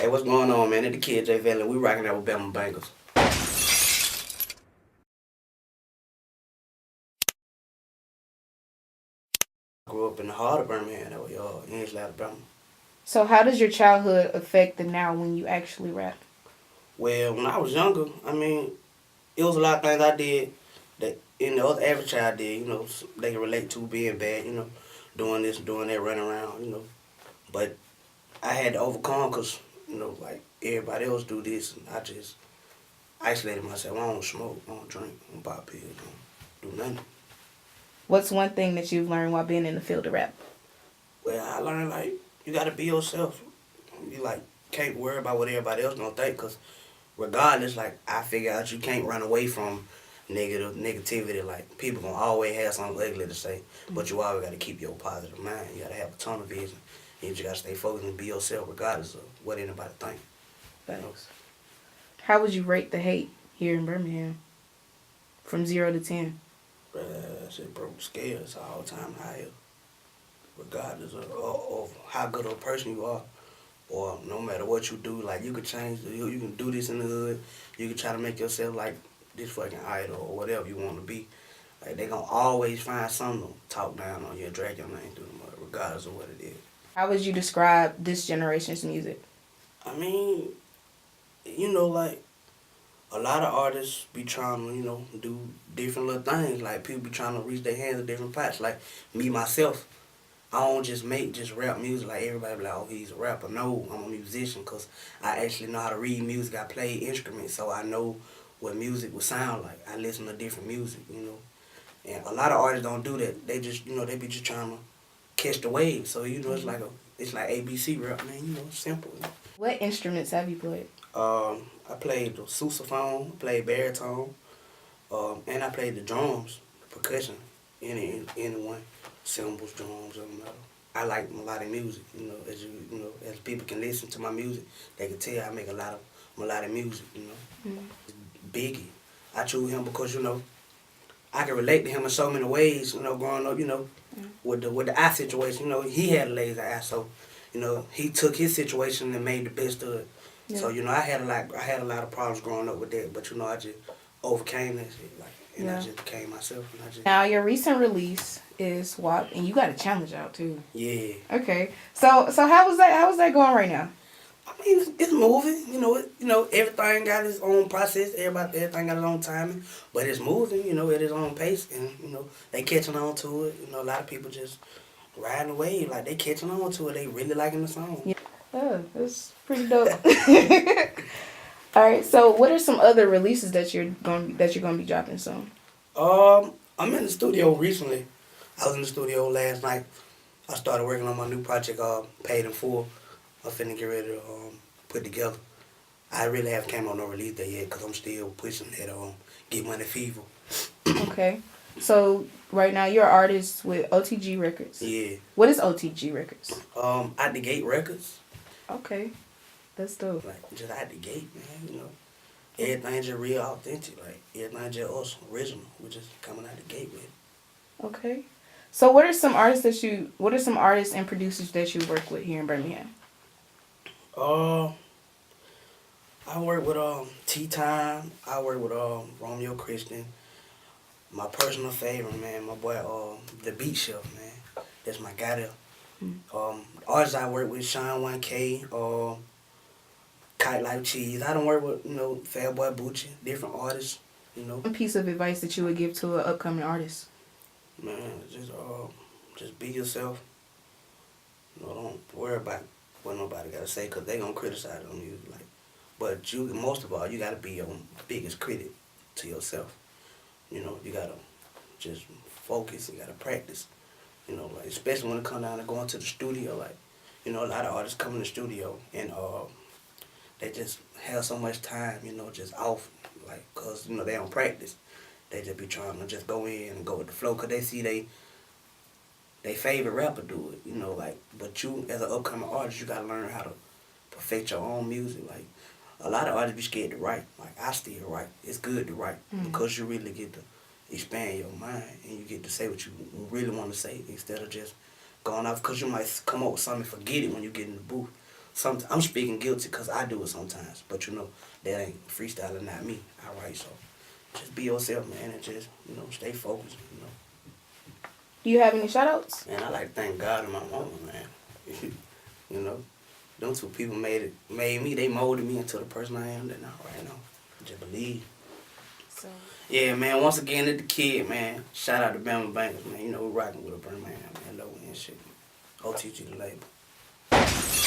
Hey, what's going on, man? It's the kid JayValley. We rocking out with Bama Bangers. Grew up in the heart of Birmingham, that was English, Alabama. So how does your childhood affect the now when you actually rap? Well, when I was younger, I mean, it was a lot of things I did that the other average child did. They can relate to being bad. Doing this, doing that, running around. But I had to overcome because like everybody else do this, and I just isolated myself. I don't smoke, I don't drink, I don't pop pills, I don't do nothing. What's one thing that you've learned while being in the field of rap? Well, I learned like you gotta be yourself. You like can't worry about what everybody else gonna think, cause regardless, like I figure out you can't run away from negativity. Like people gonna always have something ugly to say, but you always gotta keep your positive mind. You gotta have a tunnel vision. You just gotta stay focused and be yourself, regardless of what anybody think. Thanks. How would you rate the hate here in Birmingham, from 0 to 10? That shit broke the scale. It's all time high, regardless of how good of a person you are. Or no matter what you do, like you could change, you can do this in the hood. You can try to make yourself like this fucking idol or whatever you want to be. Like they gonna always find something to talk down on you and drag your name through the mud, regardless of what it is. How would you describe this generation's music? I mean, like a lot of artists be trying to, do different little things. Like people be trying to reach their hands in different parts. Like me myself, I don't just make just rap music like everybody be like, oh, he's a rapper. No, I'm a musician because I actually know how to read music. I play instruments, so I know what music would sound like. I listen to different music. And a lot of artists don't do that. They just, they be just trying to catch the wave. So, it's like ABC rap, man. It's simple. What instruments have you played? I played the sousaphone, played baritone, and I played the drums, percussion, anyone, cymbals, drums, doesn't matter. I like melodic music. As people can listen to my music, they can tell I make a lot of melodic music. Biggie, I chose him because I can relate to him in so many ways. Growing up, with the eye situation, he had a lazy eye, so he took his situation and made the best of it. Yeah. So I had a lot of problems growing up with that, but I just overcame that shit, and I just became myself. And I just Now your recent release is WAP, and you got a challenge out too. Yeah. Okay, so how was that? How was that going right now? I mean, it's moving. Everything got its own process. Everything got its own timing, but it's moving. At its own pace, and they catching on to it. A lot of people just riding the wave, like they catching on to it. They really liking the song. Yeah. Oh, that's pretty dope. All right. So, what are some other releases that you're gonna be dropping soon? I'm in the studio recently. I was in the studio last night. I started working on my new project, Paid in Full. I'm finna get ready to put together. I really haven't came on no release date yet because I'm still pushing that Get Money Fever. Okay. So right now you're an artist with OTG Records. Yeah. What is OTG Records? Out the Gate Records. Okay. That's dope. Like just out the gate, man. Everything just real authentic. Like everything just us, original. We're just coming out the gate with it. Okay. So what are some artists and producers that you work with here in Birmingham? I work with T-Time. I work with Romeo Christian. My personal favorite, man, my boy the Beat Chef, man. That's my guy there. Artists I work with, Sean 1K, Kite Life Cheese. I don't work with, Fatboy Bucci, different artists, One piece of advice that you would give to an upcoming artist? Man, just be yourself. Don't worry about what nobody got to say because they going to criticize on you. But most of all, you got to be your biggest critic to yourself. You got to just focus. You got to practice. Especially when it comes down to going to the studio. A lot of artists come in the studio and they just have so much time, just off. Because, they don't practice. They just be trying to just go in and go with the flow because they see they favorite rapper do it, but you as an upcoming artist, you gotta learn how to perfect your own music. A lot of artists be scared to write. I still write. It's good to write because you really get to expand your mind and you get to say what you really want to say instead of just going off because you might come up with something and forget it when you get in the booth. I'm speaking guilty because I do it sometimes. But you know, that ain't freestyling, not me. All right, so just be yourself, man, and just, you know, stay focused, you know. Do you have any shout outs? And I like to thank God and my mama, man. You know, them two people made me, they molded me into the person I am that now, right now. Just believe. So Yeah, man, once again, it's the kid, man. Shout out to Bama Bankers, man. You know, we rocking with a Birmingham, man. Low end shit. OTG the label.